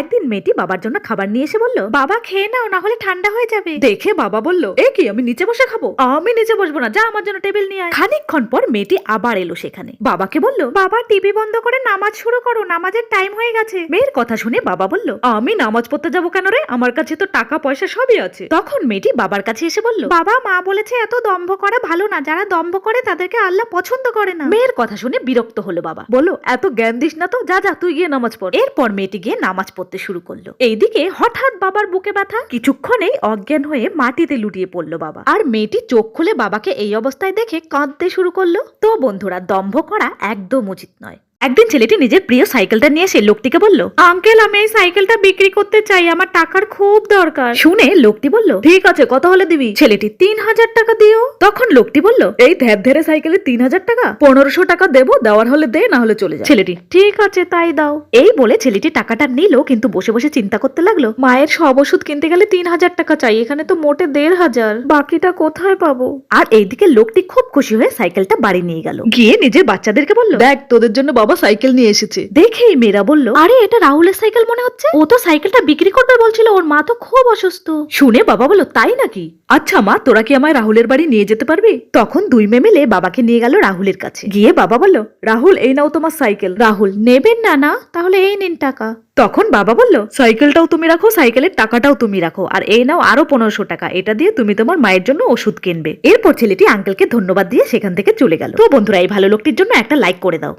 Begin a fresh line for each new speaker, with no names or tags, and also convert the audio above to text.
একদিন মেয়েটি বাবার জন্য খাবার নিয়ে এসে বলল, বাবা খেয়ে নাও, না হলে ঠান্ডা হয়ে যাবে। দেখে বাবা বলল, এ কি, আমি নিচে বসে খাবো? আমি নিচে বসবো না, যা আমার জন্য টেবিল নিয়ে আয়। খানিকক্ষণ পর মেয়েটি আবার এলো সেখানে। বাবাকে বলল, বাবা টিভি বন্ধ করে নামাজ শুরু করো, নামাজের টাইম হয়ে গেছে। মেয়ের কথা শুনে বাবা বলল, আমি নামাজ পড়তে যাবো কেন রে, আমার কাছে তো টাকা পয়সা সবই আছে। তখন মেয়েটি বাবার কাছে এসে বলল, বাবা, মা বলেছে এত দম্ভ করা ভালো না, যারা দম্ভ করে তাদেরকে আল্লাহ পছন্দ করে না। মেয়ের কথা শুনে বিরক্ত হলো বাবা, বলো এত জ্ঞান দিস না তো, যা যা তুই গিয়ে নামাজ পড়। এরপর মেয়েটি গিয়ে নামাজ পড়তে শুরু করলো। এইদিকে হঠাৎ বাবার বুকে ব্যথা, কিছুক্ষণেই অজ্ঞান হয়ে মাটিতে লুটিয়ে পড়লো বাবা। আর মেয়েটি চোখ খুলে বাবাকে এই অবস্থায় দেখে কাঁদতে শুরু করলো। তো বন্ধুরা, দম্ভ করা একদম উচিত নয়। একদিন ছেলেটি নিজের প্রিয় সাইকেলটা নিয়ে এসে লোকটিকে বলল, আঙ্কেল, আমি এই সাইকেলটা বিক্রি করতে চাই, আমার টাকার খুব দরকার। শুনে লোকটি বলল, ঠিক আছে, কত হলে দিবি? ছেলেটি 3000 টাকা দিও। তখন লোকটি বলল, এই ধ্যাপ ধরে সাইকেলে 3000 টাকা? 1500 টাকা দেবো, দেওয়ার হলে দে, না হলে চলে যা। ছেলেটি, ঠিক আছে তাই দাও। এই বলে ছেলেটি টাকাটা নিল, কিন্তু বসে বসে চিন্তা করতে লাগলো, মায়ের সব ওষুধ কিনতে গেলে 3000 টাকা চাই, এখানে তো মোটে 1500, বাকিটা কোথায় পাবো? আর এইদিকে লোকটি খুব খুশি হয়ে সাইকেলটা বাড়ি নিয়ে গেল, গিয়ে নিজের বাচ্চাদেরকে বলল, দেখ, তোদের জন্য বাবা সাইকেল নিয়ে এসেছে। দেখেই মেয়েরা বলল, আরে এটা রাহুলের সাইকেল মনে হচ্ছে, ও তো সাইকেলটা বিক্রি করবে বলছিল, ওর মা তো খুব অসুস্থ। শুনে বাবা বলল, তাই নাকি? আচ্ছা মা, তোরা কি আমায় রাহুলের বাড়ি নিয়ে যেতে পারবি? তখন দুই মেয়ে মিলে বাবাকে নিয়ে গেল রাহুলের কাছে। গিয়ে বাবা বলল, রাহুল, এই নাও তোমার সাইকেল। রাহুল, নেবেন না? না, তাহলে এই নিন টাকা। তখন বাবা বলল, সাইকেলটাও তুমি রাখো, সাইকেলের টাকাটাও তুমি রাখো, আর এই নাও আরো 1500 টাকা, এটা দিয়ে তুমি তোমার মায়ের জন্য ওষুধ কিনবে। এরপর ছেলেটি আঙ্কেলকে ধন্যবাদ দিয়ে সেখান থেকে চলে গেল। তো বন্ধুরা, এই ভালো লোকটির জন্য একটা লাইক করে দাও।